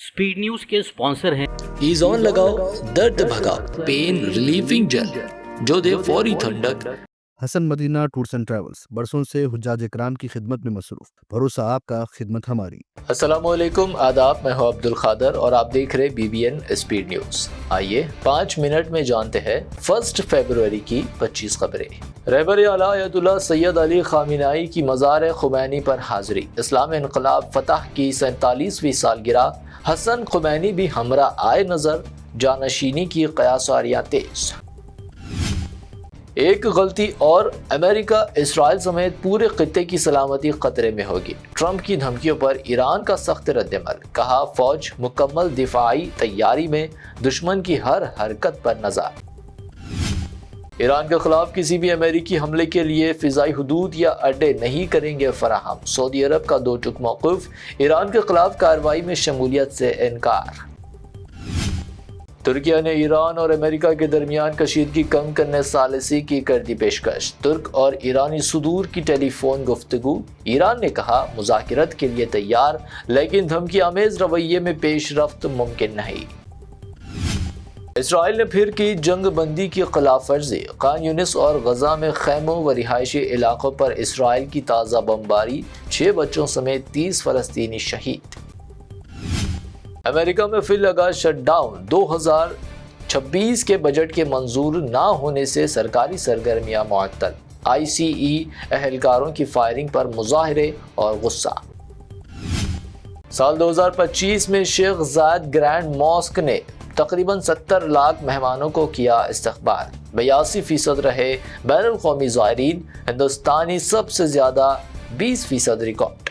Speed news के sponsor हैं ईज़ॉन लगाओ, दर्द भगाओ, पेन रिलीफिंग जेल जो दे फौरी ठंडक। Hasan Madina tours and travels बरसों से हुज्जाज इकराम की खिदमत में मसरूफ, भरोसा आपका, खिदमत हमारी। अस्सलामुअलैकुम, आदाब। मैं हूं अब्दुल खादर और आप देख रहे BBN स्पीड न्यूज। आइए 5 मिनट में जानते हैं 1 फरवरी की 25 खबरें। रहबर आला आयतुल्लाह सैयद अली खामिनाई की मज़ार खुमैनी पर हाजिरी। इस्लामी इनकलाब फतह की 47वीं सालगिरह। हसन खुमैनी भी हमरा आए नजर, जानशीनी की क़यासारियाँ तेज। एक गलती और अमेरिका इसराइल समेत पूरे खित्ते की सलामती खतरे में होगी। ट्रंप की धमकियों पर ईरान का सख्त रद्दमल। कहा, फौज मुकम्मल दिफाई तैयारी में, दुश्मन की हर हरकत पर नजर। ईरान के खिलाफ किसी भी अमेरिकी हमले के लिए फिजाई हुदूद या अड्डे नहीं करेंगे फराहम। सऊदी अरब का दो टुक मौक़िफ़। ईरान के खिलाफ कार्रवाई में शमूलियत से इनकार। तुर्किया ने ईरान और अमेरिका के दरमियान कशीदगी कम करने सालिसी की कर दी पेशकश। तुर्क और ईरानी सुदूर की टेलीफोन गुफ्तगू। ईरान ने कहा, मुज़ाकिरत के लिए तैयार, लेकिन धमकी आमेज रवैये में पेशरफ्त मुमकिन नहीं। इसराइल ने फिर की जंग बंदी की खिलाफ वर्जी। खान यूनिस और गजा में खैमों व रिहायशी इलाकों पर इसराइल की ताज़ा बमबारी। 6 बच्चों समेत 30 फ़लस्तीनी शहीद। अमेरिका में फिल लगा शटडाउन। 2026 के बजट के मंजूर ना होने से सरकारी सरगर्मियां मुअत्तल। ICE अहलकारों की फायरिंग पर मुजाहरे और गुस्सा। साल 2025 में शेख जायद ग्रैंड मॉस्क ने तकरीबन 70 लाख मेहमानों को किया इस्तकबाल। 82% रहे बैनुल क़ौमी ज़ायरीन। हिंदुस्तानी सबसे ज़्यादा 20% रिकॉर्ड।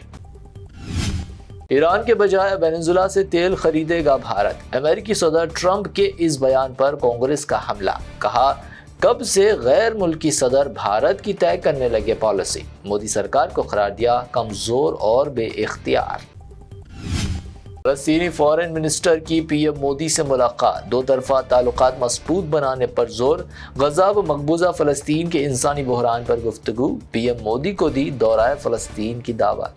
ईरान के बजाय वेनेजुला से तेल खरीदेगा भारत। अमेरिकी सदर ट्रंप के इस बयान पर कांग्रेस का हमला। कहा, कब से गैर मुल्की सदर भारत की तय करने लगे पॉलिसी। मोदी सरकार को करार दिया कमजोर और बेइख्तियार। फ़लस्तीनी फॉरेन मिनिस्टर की PM मोदी से मुलाकात। 2 तरफ़ा ताल्लुकात मज़बूत बनाने पर जोर। गजा व मकबूजा फ़लस्तीन के इंसानी बहरान पर गुफ्तगू। PM मोदी को दी दौरा फ़लस्तीन की दावत।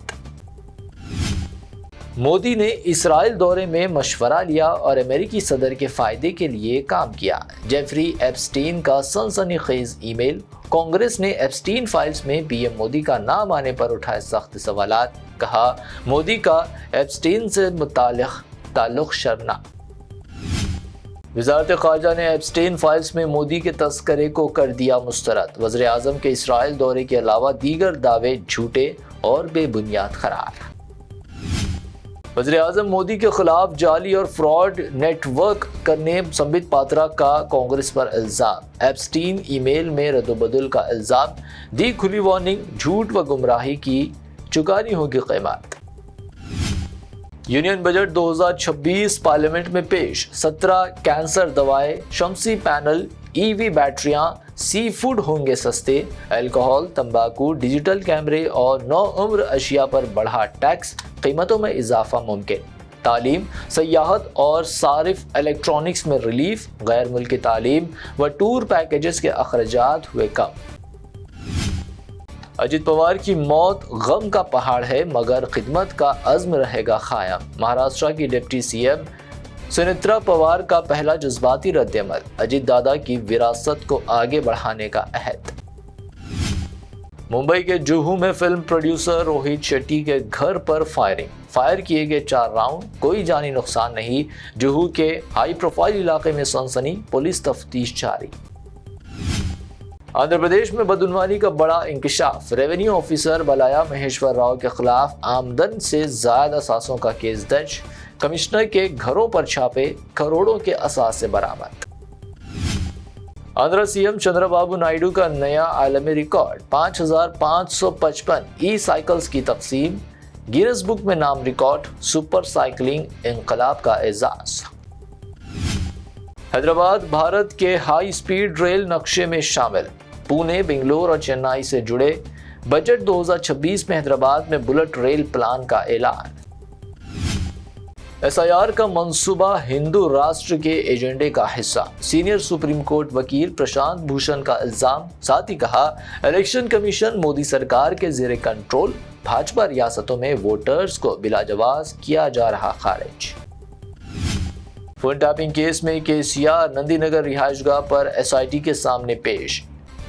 मोदी ने इसराइल दौरे में मशवरा लिया और अमेरिकी सदर के फायदे के लिए काम किया। जेफरी एप्स्टीन का सनसनीखेज ईमेल। कांग्रेस ने एप्स्टीन फाइल्स में PM मोदी का नाम आने पर उठाए सख्त सवालात। कहा, मोदी का एप्स्टीन से मुताल्लिक़ ताल्लुक़ शर्मनाक। वज़ारत ख़ारजा ने एप्स्टीन फाइल्स में मोदी के तस्करे को कर दिया मुस्तरद। वज़ीर आज़म के इसराइल दौरे के अलावा दीगर दावे झूठे और बेबुनियाद करार। वज़ीर आज़म मोदी के खिलाफ जाली और फ्रॉड नेटवर्क करने संबित पात्रा का कांग्रेस पर इल्ज़ाम। एप्स्टीन ईमेल में रद्दोबदल का इल्ज़ाम। दी खुली वार्निंग, झूठ व गुमराही की चुकानी होगी क़ीमत। यूनियन बजट 2026 पार्लियामेंट में पेश। 17 कैंसर दवाएं, शमसी पैनल, EV बैटरियां, सी फूड होंगे सस्ते। अल्कोहल, तंबाकू, डिजिटल कैमरे और नौउम्र अशिया पर बढ़ा टैक्स। कीमतों में इजाफा मुमकिन। तालीम, सयाहत और सारिफ इलेक्ट्रॉनिक्स में रिलीफ। गैर मुल्की तालीम व टूर पैकेजेस के अखराजात हुए कम। अजित पवार की मौत गम का पहाड़ है, मगर खिदमत का अज़्म रहेगा कायम। महाराष्ट्र की डिप्टी CM सुनेत्रा पवार का पहला जज्बाती रद्दमल। अजित दादा की विरासत को आगे बढ़ाने का अहद। मुंबई के जुहू में फिल्म प्रोड्यूसर रोहित शेट्टी के घर पर फायरिंग। फायर किए गए 4 राउंड, कोई जानी नुकसान नहीं। जुहू के हाई प्रोफाइल इलाके में सनसनी, पुलिस तफ्तीश जारी। आंध्र प्रदेश में बदउनवानी का बड़ा इंकशाफ। रेवेन्यू ऑफिसर बलाया महेश्वर राव के खिलाफ आमदन से ज्यादा सासों का केस दर्ज। कमिश्नर के घरों पर छापे, करोड़ों के असासे बरामद। आंध्र CM चंद्रबाबू नायडू का नया आलमी रिकॉर्ड। 5555 ई-साइकिल्स की तकसीम। गिनीज बुक में नाम रिकॉर्ड। सुपर साइकिलिंग इनकलाब का एजाज। हैदराबाद भारत के हाई स्पीड रेल नक्शे में शामिल। पुणे, बेंगलोर और चेन्नई से जुड़े। बजट 2026 में हैदराबाद में बुलेट रेल प्लान का ऐलान। SIR का मंसूबा हिंदू राष्ट्र के एजेंडे का हिस्सा। सीनियर सुप्रीम कोर्ट वकील प्रशांत भूषण का इल्जाम। साथ ही कहा, इलेक्शन कमीशन मोदी सरकार के जेर कंट्रोल। भाजपा रियासतों में वोटर्स को बिलाजवाज किया जा रहा खारिज। فون ٹیپنگ کیس میں KCR نندی نگر رہائش گاہ پر SIT کے سامنے پیش۔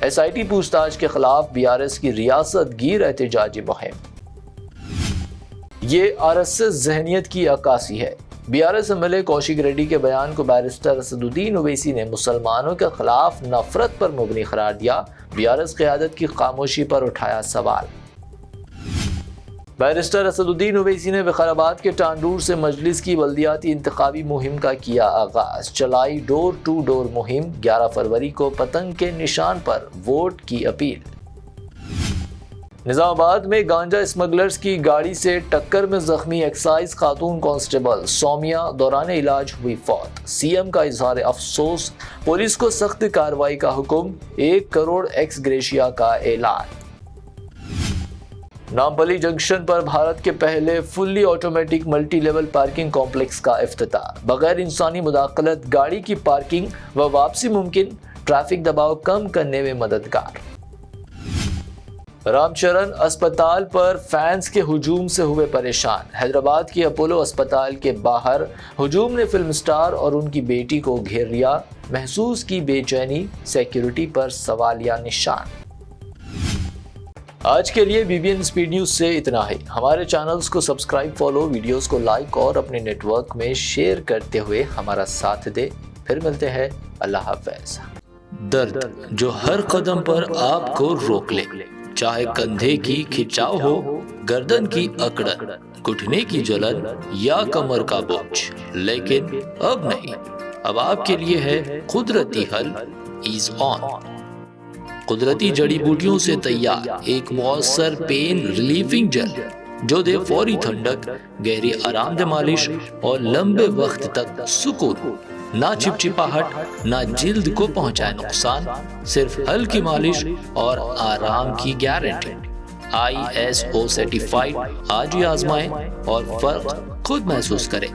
SIT پوچھ تاچھ کے خلاف BRS کی ریاست گیر احتجاجی مہم۔ یہ RSS ذہنیت کی عکاسی ہے۔ BRS MLA کوشک ریڈی کے بیان کو بیرسٹر اسد الدین اویسی نے مسلمانوں کے خلاف نفرت پر مبنی قرار دیا۔ BRS قیادت کی خاموشی پر اٹھایا سوال۔ بیرسٹر اسد الدین اویسی نے وقار کے ٹانڈور سے مجلس کی بلدیاتی انتخابی مہم کا کیا آغاز۔ چلائی ڈور ٹو ڈور مہم، 11 فروری کو پتنگ کے نشان پر ووٹ کی اپیل۔ نظام آباد میں گانجا اسمگلرز کی گاڑی سے ٹکر میں زخمی ایکسائز خاتون کانسٹیبل سومیا دوران علاج ہوئی فوت۔ CM کا اظہار افسوس، پولیس کو سخت کارروائی کا حکم، 1 کروڑ ایکس گریشیا کا اعلان۔ نامپلی جنکشن پر بھارت کے پہلے fully automatic multi level parking complex کا افتتاح۔ بغیر انسانی مداخلت گاڑی کی پارکنگ و واپسی ممکن، ٹریفک دباؤ کم کرنے میں مددگار۔ رام چرن اسپتال پر فینس کے ہجوم سے ہوئے پریشان۔ حیدرآباد کے اپولو اسپتال کے باہر ہجوم نے فلم سٹار اور ان کی بیٹی کو گھیر لیا، محسوس کی بے چینی، سیکیورٹی پر سوالیہ نشان۔ آج کے لیے BBN اسپیڈ نیوز سے اتنا ہی۔ ہمارے چینلز کو سبسکرائب، فالو، ویڈیوز کو لائک اور اپنے نیٹ ورک میں شیئر کرتے ہوئے ہمارا ساتھ دے۔ پھر ملتے ہیں، اللہ حافظ۔ درد جو ہر قدم پر آپ کو روک لے، چاہے کندھے کی کھچاؤ ہو، گردن کی اکڑن، گھٹنے کی جلن یا کمر کا بوجھ، لیکن اب نہیں، اب آپ کے لیے ہے قدرتی حل ایز آن۔ قدرتی جڑی بوٹیوں سے تیار ایک مؤثر پین ریلیفنگ جل جو دے فوری ٹھنڈک، گہری آرام دہ مالش اور لمبے وقت تک سکون۔ نہ چپچپاہٹ، نہ جلد کو پہنچائے نقصان، صرف ہلکی مالش اور آرام کی گارنٹی۔ ISO certified. آج ہی آزمائیں اور فرق خود محسوس کریں۔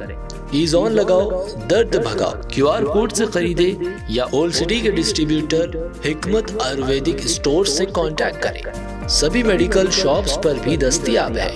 ایز آن لگاؤ، درد بھگاؤ۔ QR کوڈ سے خریدے یا اولڈ سٹی کے ڈسٹریبیوٹر حکمت آیورویدک اسٹور سے کانٹیکٹ کریں۔ سبھی میڈیکل شاپس پر بھی دستیاب ہے۔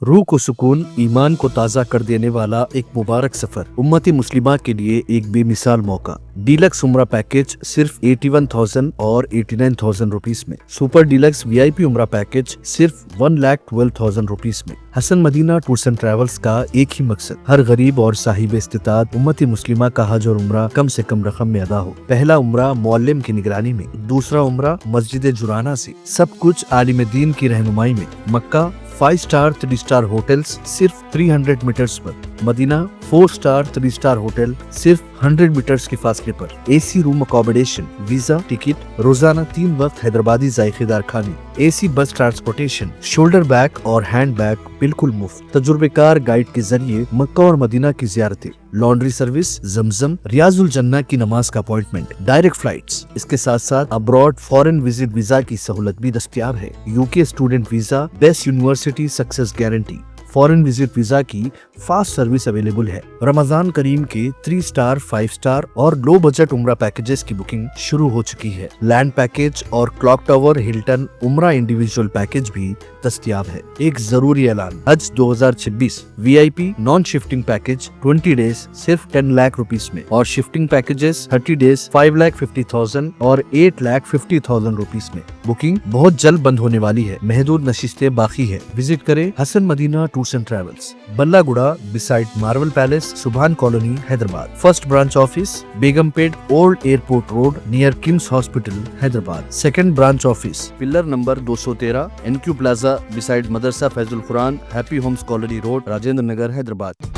روح کو سکون، ایمان کو تازہ کر دینے والا ایک مبارک سفر، امتی مسلمہ کے لیے ایک بے مثال موقع۔ ڈیلکس عمرہ پیکج صرف 81,000 اور 89,000 روپیز میں۔ سپر ڈیلکس VIP عمرہ پیکج صرف 1,12,000 روپیز میں۔ حسن مدینہ ٹورز اینڈ ٹریولز کا ایک ہی مقصد، ہر غریب اور صاحب استطاعت امتی مسلمہ کا حج اور عمرہ کم سے کم رقم میں ادا ہو۔ پہلا عمرہ معلم کی نگرانی میں، دوسرا عمرہ مسجد جرانہ سے، سب کچھ عالم دین کی رہنمائی میں۔ مکہ 5 سٹار 3 سٹار ہوٹلز صرف 300 میٹرز پر، مدینہ 4 سٹار 3 سٹار ہوٹل صرف 100 میٹرز کے فاصلے پر، AC روم اکوموڈیشن، ویزا، ٹکٹ، روزانہ 3 وقت حیدرآبادی ذائقے دار کھانے، AC بس ٹرانسپورٹیشن، شولڈر بیگ اور ہینڈ بیگ بالکل مفت، تجربہ کار گائیڈ کے ذریعے مکہ اور مدینہ کی زیارتیں، لانڈری سروس، زمزم، ریاض الجنہ کی نماز کا اپوائنٹمنٹ، ڈائریکٹ فلائٹس۔ اس کے ساتھ ساتھ ابراڈ فورن وزٹ ویزا کی سہولت بھی دستیاب ہے۔ UK student visa, best university success guarantee, foreign visit visa کی فاسٹ سروس اویلیبل ہے۔ رمضان کریم کے 3 سٹار 5 سٹار اور لو بجٹ عمرہ پیکجز کی بکنگ شروع ہو چکی ہے۔ لینڈ پیکج اور کلاک ٹاور ہلٹن عمرہ انڈیویجول پیکج بھی دستیاب ہے۔ ایک ضروری اعلان، حج 2026 VIP non shifting package 20 days صرف 10 لاکھ روپیز میں، اور شفٹنگ پیکجز 30 ڈیز 5,50,000 اور 8,50,000 روپیز میں۔ بکنگ بہت جلد بند ہونے والی ہے، محدود نشستیں باقی ہے۔ وزٹ کریں Hasan Madina tours and travels, بلہ گڑا beside Marvel palace, Subhan colony, Hyderabad. First branch office Begumpet old airport road near KIMS hospital, Hyderabad. Second branch office pillar number 213 NQ plaza beside مدرسہ فیض القرآن، happy homes colony road, Rajendra Nagar, Hyderabad.